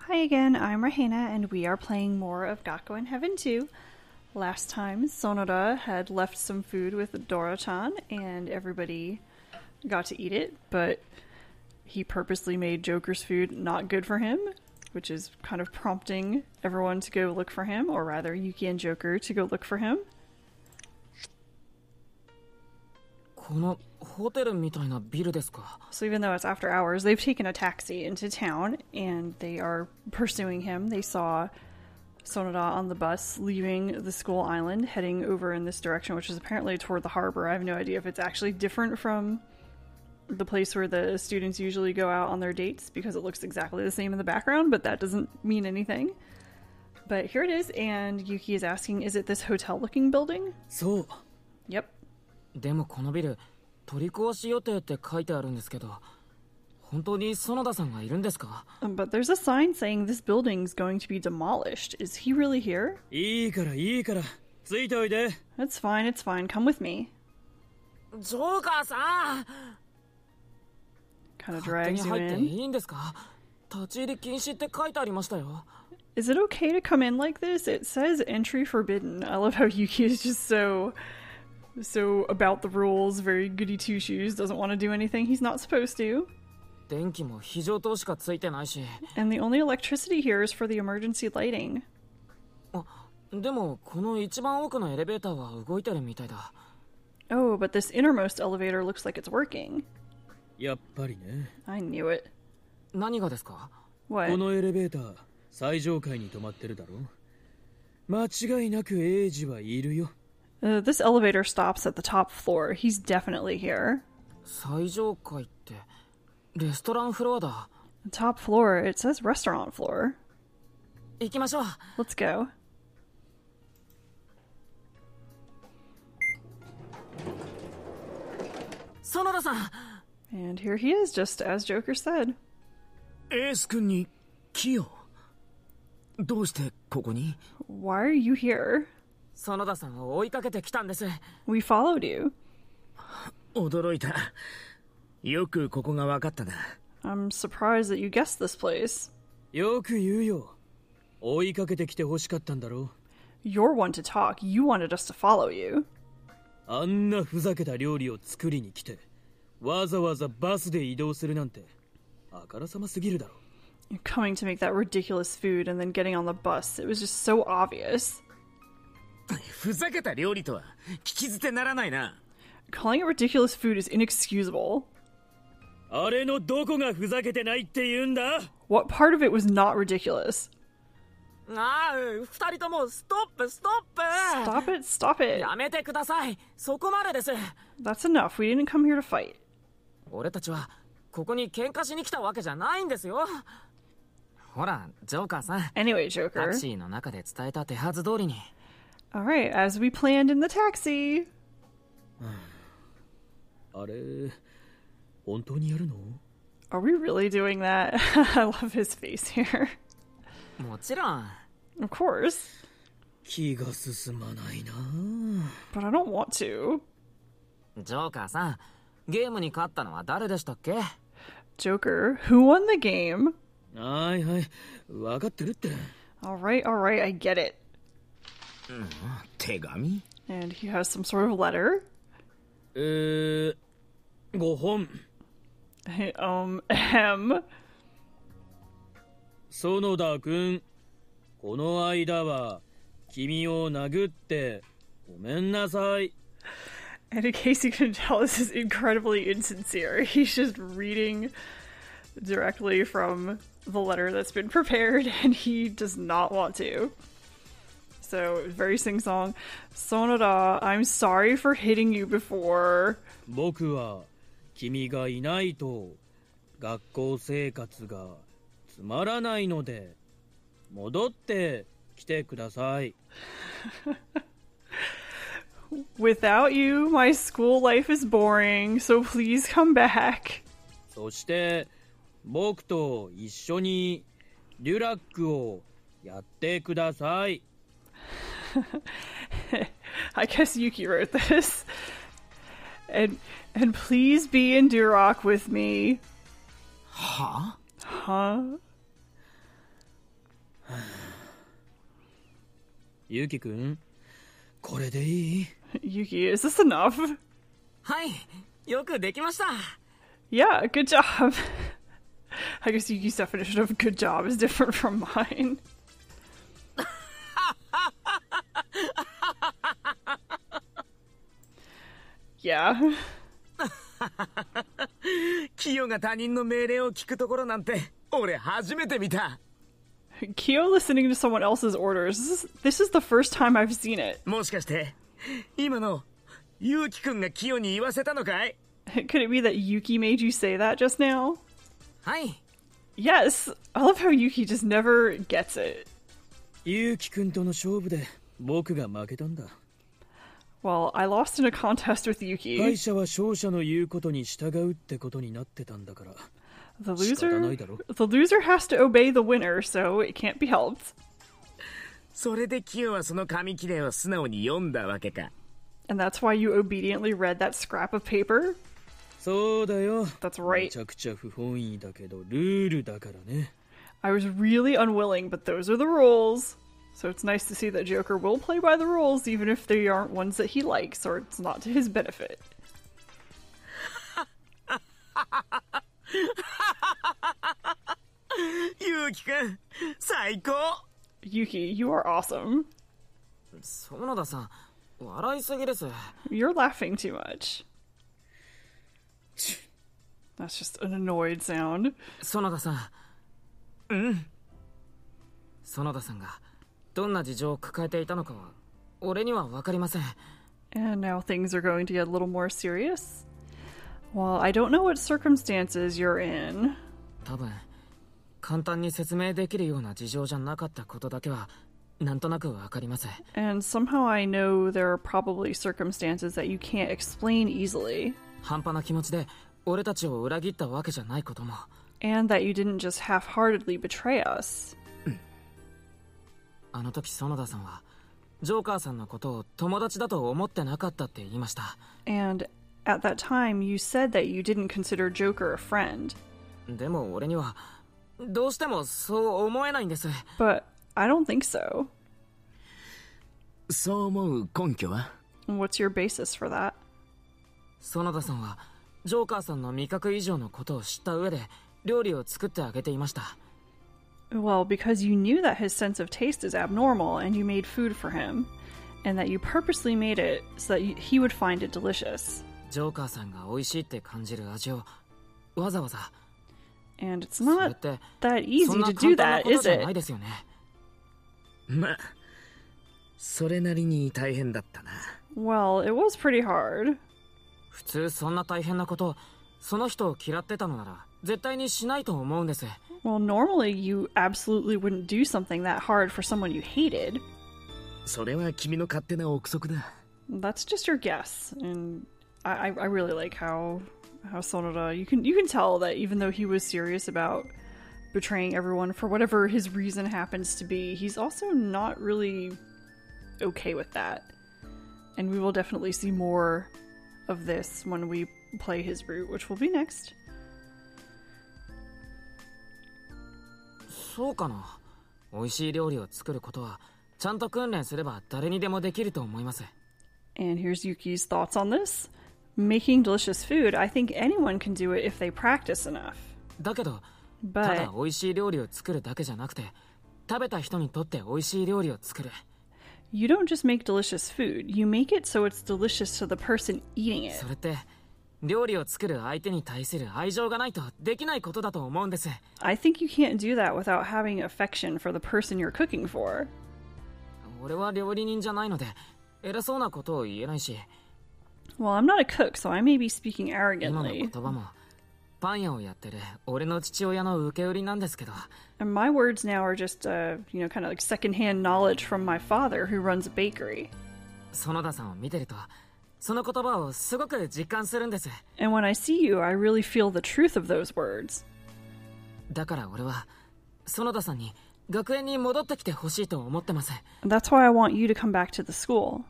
Hi again, I'm Rahena, and we are playing more of Gakuen Heaven 2. Last time, Sonoda had left some food with Dora-chan, and everybody got to eat it, but he purposely made Joker's food not good for him, which is kind of prompting everyone to go look for him, or rather, Yuki and Joker to go look for him. So even though it's after hours, they've taken a taxi into town and they are pursuing him. They saw Sonoda on the bus leaving the school island, heading over in this direction, which is apparently toward the harbor. I have no idea if it's actually different from the place where the students usually go out on their dates, because it looks exactly the same in the background, but that doesn't mean anything. But here it is, and Yuki is asking, is it this hotel-looking building? So. Yep. でもこのビル取り壊し予定って書いてあるんですけど、本当に園田さんがいるんですか? But there's a sign saying this building's going to be demolished. Is he really here? いいからついておいで. It's fine, it's fine. Come with me. ジョーカーさん Kind of drags you 勝手に入って in. いいんですか? 立ち入り禁止って書いてありましたよ. Is it okay to come in like this? It says entry forbidden. I love how Yuki is just so about the rules, very goody two-shoes, doesn't want to do anything he's not supposed to. 電気も非常灯しかついてないし. And the only electricity here is for the emergency lighting. でもこの一番奥のエレベーターは動いてるみたいだ. Oh, but this innermost elevator looks like it's working. やっぱりね. I knew it. 何がですか? What? このエレベーター最上階に止まってるだろ? 間違いなくエイジはいるよ. This elevator stops at the top floor. He's definitely here. 最上階ってレストランフロアだ. Top floor, it says restaurant floor. 行きましょう. Let's go. Sonoda-san! And here he is, just as Joker said. エース君にキヨ. どうしてここに? Why are you here? 園田さんを追いかけてきたんです. We followed you. 驚いた. よくここが分かったな. I'm surprised that you guessed this place. よく言うよ. 追いかけてきて欲しかったんだろ? You're one to talk. You wanted us to follow you. あんなふざけた料理を作りに来て、わざわざバスで移動するなんて、あからさますぎるだろ. You're coming to make that ridiculous food and then getting on the bus. It was just so obvious. ふざけた料理とは聞き捨てならないな. Calling it ridiculous food is inexcusable. あれのどこがふざけてないって言うんだ? What part of it was not ridiculous? ああ、二人ともストップ Stop it, stop it. やめてください。そこまでです。 That's enough. We didn't come here to fight. 俺たちはここに喧嘩しに来たわけじゃないんですよ。ほら、ジョーカーさん。 Anyway, タ Joker. クシーの中で伝えた手はず通りに。Alright, as we planned in the taxi. あれ、本当にやるの? Are we really doing that? I love his face here. もちろん。Of course. 気が進まないな. But I don't want to. ジョーカーさん、ゲームに勝ったのは誰でしたっけ? Joker, who won the game? はいはい、分かってるって。Alright, I get it. 手紙? And he has some sort of letter. 5本. M. 園田君、この間は君を殴ってごめんなさい. And in case you can tell, this is incredibly insincere. He's just reading directly from the letter that's been prepared, and he does not want to. So, very sing-song. Sonoda, I'm sorry for hitting you before. 僕は君がいないと学校生活がつまらないので戻ってきてください. Without you, my school life is boring, so please come back. そして僕と一緒にデュラックをやってください. I guess Yuki wrote this. And please be in Duroc with me. Huh? Huh? ゆきくん、これでいい？ Yuki, is this enough? はい、よくできました。 Yeah, good job. I guess Yuki's definition of good job is different from mine. Yeah. キヨが他人の命令を聞くところなんて俺初めて見た。 Kyo listening to someone else's orders. This is the first time I've seen it. もしかして今のユウキくんがキヨに言わせたのかい？ Could it be that Yuki made you say that just now? はい。 Yes. I love how Yuki just never gets it. ゆきくんとの勝負で僕が負けたんだ。 Well, I lost in a contest with Yuki. 敗者は勝者の言うことに従うってことになってたんだから。 The loser has to obey the winner, so it can't be helped. それでキヨはその紙切れを素直に読んだわけか。 And that's why you obediently read that scrap of paper? そうだよ。 That's right. めちゃくちゃ不本意だけどルールだからね。 I was really unwilling, but those are the rules. So it's nice to see that Joker will play by the rules, even if they aren't ones that he likes, or it's not to his benefit. ユウキくん、最高。 Yuki, you are awesome. 園田さん、笑いすぎです。 You're laughing too much. That's just an annoyed sound. 園田さん。うん。園田さんがどんな事情を抱えていたのかは俺には分かりません。 And now things are going to get a little more serious. Well, I don't know what circumstances you're in. 多分簡単に説明できるような事情じゃなかったことだけはなんとなく分かります。 And somehow I know there are probably circumstances that you can't explain easily. 半端な気持ちで俺たちを裏切ったわけじゃないことも。 And that you didn't just half-heartedly betray us. あの時園田さんはジョーカーさんのことを友達だと思ってなかったって言いました。 And at that time you said that you didn't consider Joker a friend. でも俺にはどうしてもそう思えないんです。 But I don't think so. そう思う根拠は？ What's your basis for that? 園田さんはジョーカーさんの味覚以上のことを知った上で料理を作ってあげていました。 Well, because you knew that his sense of taste is abnormal and you made food for him. And that you purposely made it so that he would find it delicious. ジョーカーさんが美味しいって感じる味をわざわざ。 And it's それ not って that easy そんな to 簡 do 単な that, こと is じゃない it? ですよね。まあ、それなりに大変だったな。 Well, it was pretty hard. 普通そんな大変なことその人を嫌ってたのなら絶対にしないと思うんです。 Well, normally you absolutely wouldn't do something that hard for someone you hated. それは君の勝手な憶測だ。 That's just your guess. And I really like how Sonoda, you can tell that even though he was serious about betraying everyone for whatever his reason happens to be, he's also not really okay with that. And we will definitely see more of this when we play his route, which will be next. そうかな。美味しい料理を作ることはちゃんと訓練すれば誰にでもできると思います。 And here's Yuki's thoughts on this. Making delicious food, I think anyone can do it if they practice enough. だけどた But だ美味しい料理を作るだけじゃなくて食べた人にとって美味しい料理を作る。 you don't just make delicious food, you make it so it's delicious to the person eating it. それって料理を作る相手に対する愛情がないとできないことだと思うんです。 I think you can't do that without having affection for the person you're cooking for. 俺は料理人じゃないので偉そうなことを言えないし。 Well, I'm not a cook, so I may be speaking 今の arrogantly. 言葉もパン屋をやってる俺の父親の受け売りなんですけど。 And my words now are just, kind of like secondhand knowledge from my father who runs a bakery. 園田さんを見てるとその言葉をすごく実感するんです。 And when I see you, I really feel the truth of those words. だから俺は園田さんに学園に戻ってきてほしいと思ってます。 That's why I want you to come back to the school.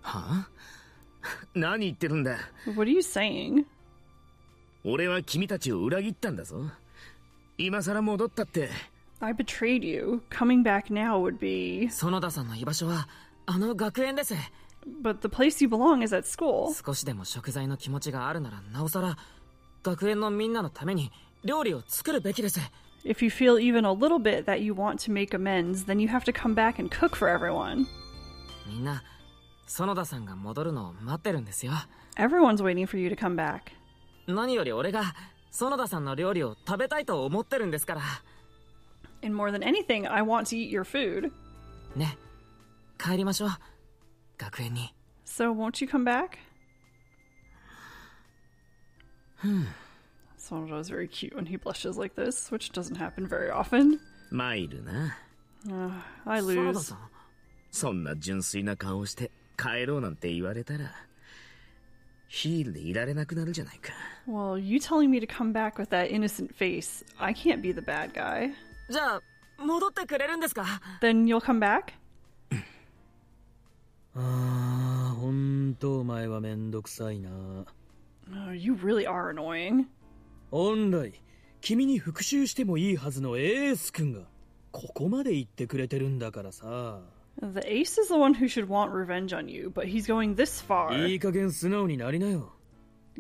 はあ？何言ってるんだ。 What are you saying? 俺は君たちを裏切ったんだぞ。今さら戻ったって I betrayed you. Coming back now would be... 園田さんの居場所はあの学園です。 But the place you belong is at school. 少しでも食材の気持ちがあるならなおさら学園のみんなのために料理を作るべきです。 If you feel even a little bit that you want to make amends, then you have to come back and cook for everyone. みんな園田さんが戻るのを待ってるんですよ。 Everyone's waiting for you to come back. 何より俺が園田さんの料理を食べたいと思ってるんですから。 And more than anything, I want to eat your food. ね、帰りましょう。学園に。 So won't you come back? Sonoda is very cute when he blushes like this, which doesn't happen very often. 参るな。I 園田 lose. さん、そんな純粋な顔をして帰ろうなんて言われたらヒールでいられなくなるじゃないか。 Well, you telling me to come back with that innocent face, I can't be the bad guy. じゃあ戻ってくれるんですか？ Then you'll come back? ほんとお前はめんどくさいな。 Oh, you really are annoying. 本来君に復讐してもいいはずのエース君がここまで言ってくれてるんだからさ。 The ace is the one who should want revenge on you, but he's going this far. いい加減素直になりなよ。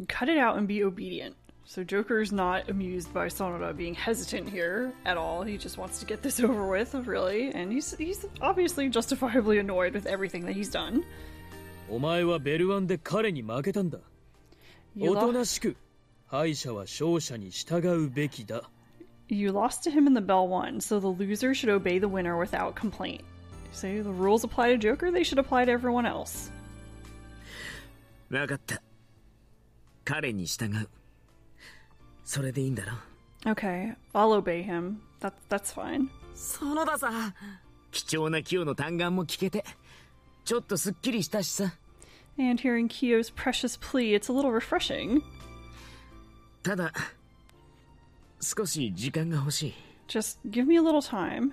Cut it out and be obedient. So Joker's not amused by Sonoda being hesitant here at all. He just wants to get this over with, really. And he's obviously justifiably annoyed with everything that he's done. お前はベルワンで彼に負けたんだ。 You おと lo- なしく敗者は勝者に従うべきだ。 You lost to him in the Bell 1, so the loser should obey the winner without complaint. Say the rules apply to Joker, they should apply to everyone else. わかった。彼に従う。それでいいんだろ。 Okay, I'll obey him. That's fine. 園田さん、貴重な清の嘆願も聞けてちょっとすっきりしたしさ。 And hearing Kiyo's precious plea, it's a little refreshing. ただ少し時間が欲しい。 Just give me a little time.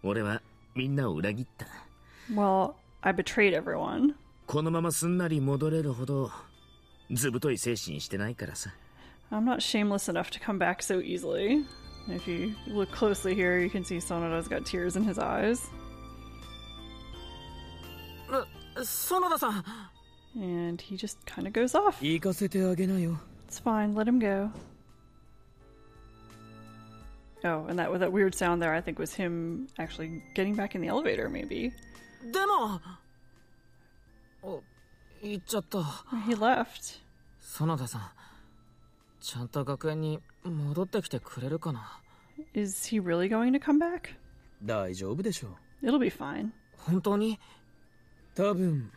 俺はみんなを裏切った。 Well, I betrayed everyone. このまますんなり戻れるほどずぶとい精神してないからさ。 I'm not shameless enough to come back so easily. If you look closely here, you can see Sonoda's got tears in his eyes. 園田さん。 And he just kind of goes off. 行かせてあげなよ。 It's fine, let him go. Oh, and that weird sound there, I think, was him actually getting back in the elevator, maybe. でも、行っちゃった。 He left. 園田さん、ちゃんと学園に戻ってきてくれるかな？ Is he really going to come back? 大丈夫でしょう。 It'll be fine. 本当に？多分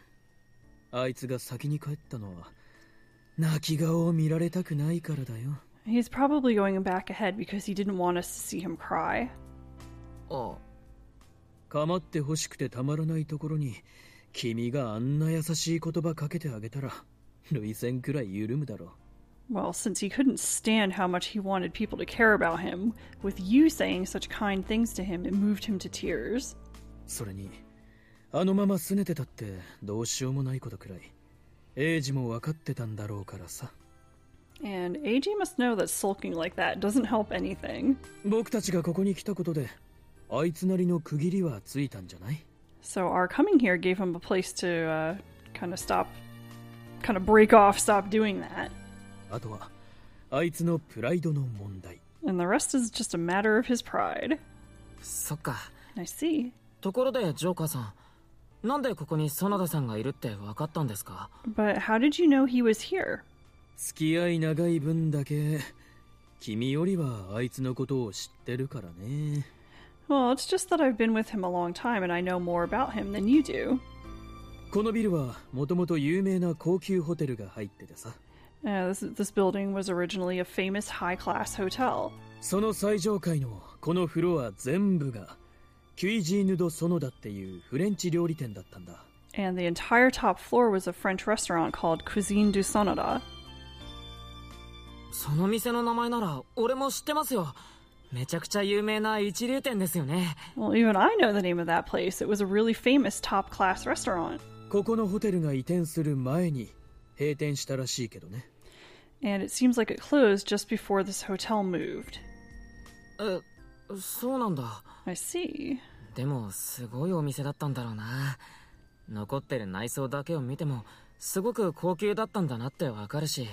あいつが先に帰ったのは泣き顔を見られたくないからだよ。 He's probably going back ahead because he didn't want us to see him cry. あ、構ってほしくてたまらないところに君があんな優しい言葉かけてあげたら涙腺くらい緩むだろう。 Well, since he couldn't stand how much he wanted people to care about him, with you saying such kind things to him, it moved him to tears. それにあのまま拗ねてたってどうしようもないことくらいエイジも分かってたんだろうからさ。 And AG must know that sulking like that doesn't help anything. 僕たちがここに来たことであいつなりの区切りはついたんじゃない？ So our coming here gave him a place to kind of break off, stop doing that. あとはあいつのプライドの問題。 And the rest is just a matter of his pride. そっか。 I see. ところでジョーカーさん、なんでここに園田さんがいるって分かったんですか？ But how did you know he was here? 付き合い長い分だけ君よりはあいつのことを知ってるからね。 Well, it's just that I've been with him a long time and I know more about him than you do. このビルはもともと有名な高級ホテルが入っててさ。 This building was originally a famous high-class hotel. その最上階のこのフロア全部がキュイジーヌ・ド・ソノダっていうフレンチ料理店だったんだ。 And the entire top floor was a French restaurant called Cuisine du Sonoda. その店の名前なら俺も知ってますよ。めちゃくちゃ有名な一流店ですよね。 Well, even I know the name of that place. It was a really famous top-class restaurant. ここのホテルが移転する前に閉店したらしいけどね。 And it seems like it closed just before this hotel moved. そうなんだ。 I see. でもすごいお店だったんだろうな。残ってる内装だけを見てもすごく高級だったんだなってわかるし。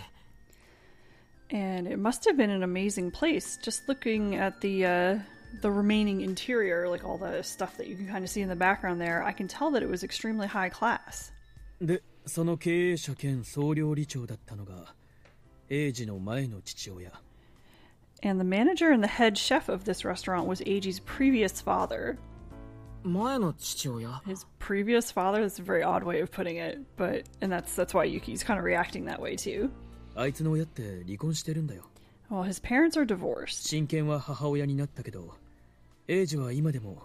And it must have been an amazing place. Just looking at the remaining interior, like all the stuff that you can kind of see in the background there, I can tell that it was extremely high class. で、その経営者兼総料理長だったのがエイジの前の父親。 And the manager and the head chef of this restaurant was Eiji's previous father. 前の父親? His previous father? That's a very odd way of putting it, and that's why Yuki's kind of reacting that way too. あいつの親って離婚してるんだよ。 Well, his parents are divorced. 親権は母親になったけど、エイジは今でも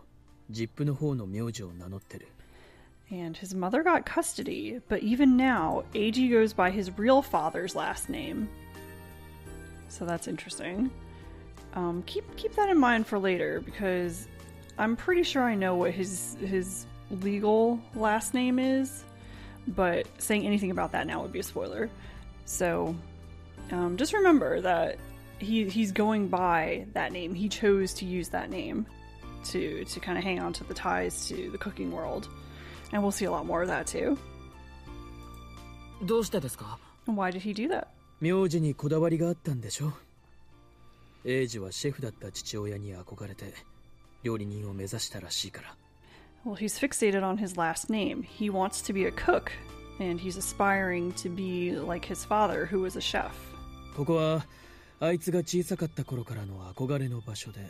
ジップの方の名字を名乗ってる。 And his mother got custody, but even now, Eiji goes by his real father's last name. So that's interesting. Keep that in mind for later, because I'm pretty sure I know what his legal last name is, but saying anything about that now would be a spoiler. So just remember that he's going by that name. He chose to use that name to kind of hang on to the ties to the cooking world. And we'll see a lot more of that too. どうしてですか? And why did he do that? 名字にこだわりがあったんでしょ。エイジはシェフだった父親に憧れて料理人を目指したらしいから。 Well, he's fixated on his last name. He wants to be a cook, and he's aspiring to be like his father, who was a chef. ここはあいつが小さかった頃からの憧れの場所で、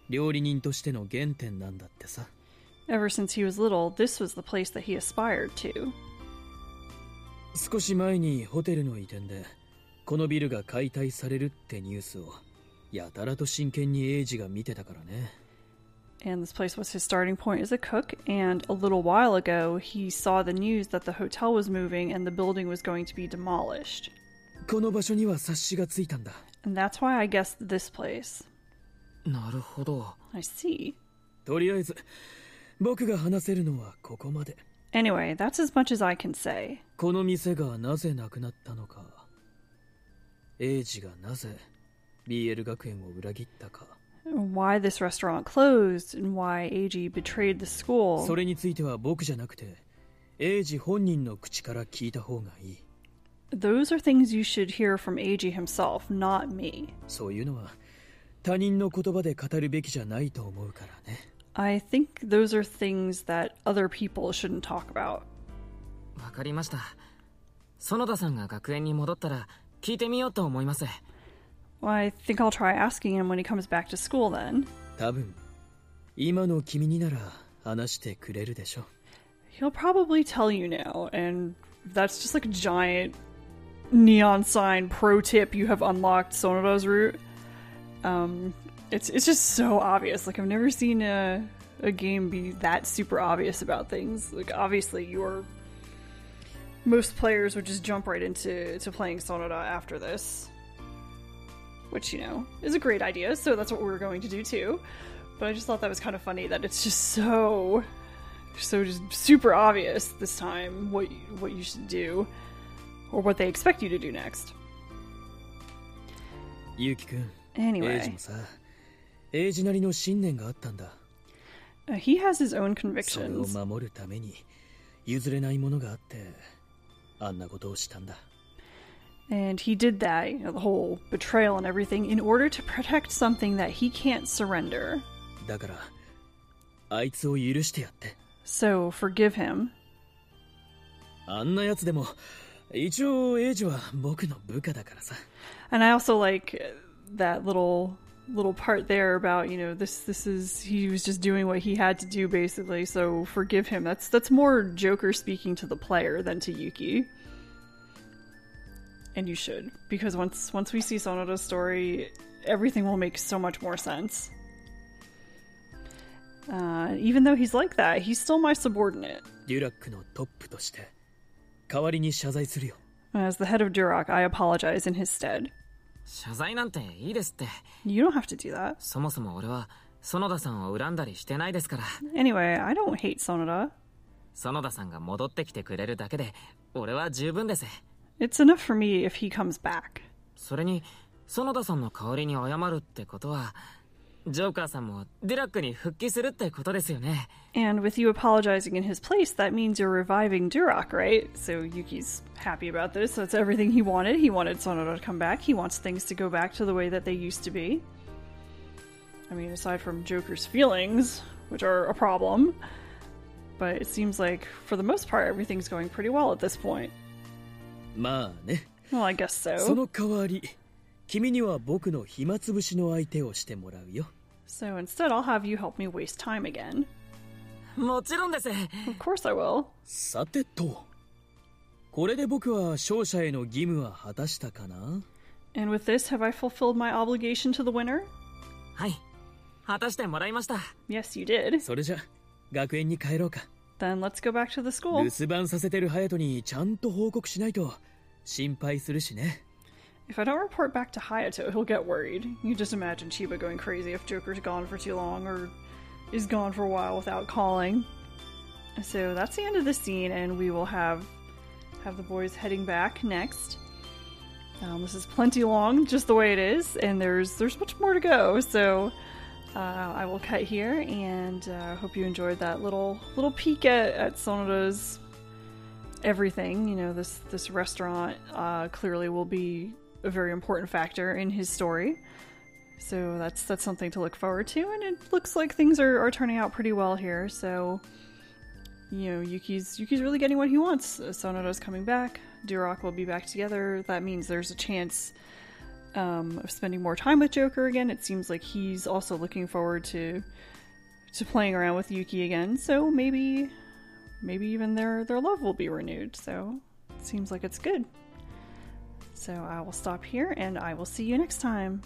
料理人としての原点なんだってさ。 Ever since he was little, this was the place that he aspired to. 少し前にホテルの移転でこのビルが解体されるってニュースをやたらと真剣にエイジが見てたからね。 And this place was his starting point as a cook, and a little while ago, he saw the news that the hotel was moving and the building was going to be demolished. この場所には察しがついたんだ。 And that's why I guessed this place. なるほど。 I see. とりあえず僕が話せるのはここまで。 Anyway, that's as much as I can say. この店がなぜなくなったのか、エイジがなぜ BL 学園を裏切ったか、 Why this restaurant closed, and why Eiji betrayed the school. それについては僕じゃなくてエイジ本人の口から聞いた方がいい。 Those are things you should hear from Eiji himself, not me. そういうのは他人の言葉で語るべきじゃないと思うからね。 I think those are things that other people shouldn't talk about. わかりました。園田さんが学園に戻ったら聞いてみようと思います。 Well, I think I'll try asking him when he comes back to school then. 多分今の君になら話してくれるでしょ。 He'll probably tell you now, and that's just like a giant neon sign pro tip. You have unlocked Sonoda's route. It's just so obvious. Like, I've never seen a game be that super obvious about things. Like, obviously, most players would just jump right into playing Sonoda after this, which, is a great idea. So that's what we're going to do too. But I just thought that was kind of funny that it's just so just super obvious this time what you should do, or what they expect you to do next. ユキ君、 Anyway, エイジもさ、エイジなりの信念があったんだ。 he has his own それを convictions. 守るために譲れないものがあってあんなことをしたんだ。 And he did that, the whole betrayal and everything, in order to protect something that he can't surrender. だからあいつを許してやって。 So forgive him. あんなやつでも一応エイジは僕の部下だからさ。 And I also like that little part there about, this is, he was just doing what he had to do basically, so forgive him. That's more Joker speaking to the player than to Yuki. And you should, because once we see Sonoda's story, everything will make so much more sense. Even though he's like that, he's still my subordinate. デュラックのトップとして代わりに謝罪するよ。 As the head of Duroc, I apologize in his stead. 謝罪なんていいですって。 You don't have to do that. そもそも俺は園田さんを恨んだりしてないですから。 Anyway, I don't hate Sonoda. 園田さんが戻ってきてくれるだけで俺は十分です。 It's enough for me if he comes back. それに園田さんの代わりに謝るってことはジョーカーさんもデュラックに復帰するってことですよね。And with you apologizing in his place, that means you're reviving Duroc, right? So Yuki's happy about this. That's everything he wanted. He wanted Sonoda to come back. He wants things to go back to the way that they used to be. I mean, aside from Joker's feelings, which are a problem. But it seems like, for the most part, everything's going pretty well at this point. まあね。Well, I guess so. その代わり、君には僕の暇つぶしの相手をしてもらうよ。So instead, I'll have you help me waste time again. もちろんです。Of course I will. さてと、これで僕は勝者への義務は果たしたかな？ And with this, have I fulfilled my obligation to the winner? はい。果たしてもらいました。Yes, you did. それじゃ、学園に帰ろうか。Then let's go back to the school. 留守番させてる隼人にちゃんと報告しないと心配するしね。If I don't report back to Hayato, he'll get worried. You just imagine Chiba going crazy if Joker's gone for too long or is gone for a while without calling. So that's the end of the scene, and we will have the boys heading back next. This is plenty long, just the way it is, and there's much more to go. So I will cut here, and hope you enjoyed that little peek at Sonoda's everything. You know, this restaurant clearly will be a very important factor in his story. So that's something to look forward to, and it looks like things are turning out pretty well here. So, you know, Yuki's really getting what he wants. Sonoda's coming back. Duroc will be back together. That means there's a chance of spending more time with Joker again. It seems like he's also looking forward to playing around with Yuki again. So maybe even their love will be renewed. So it seems like it's good. So I will stop here, and I will see you next time.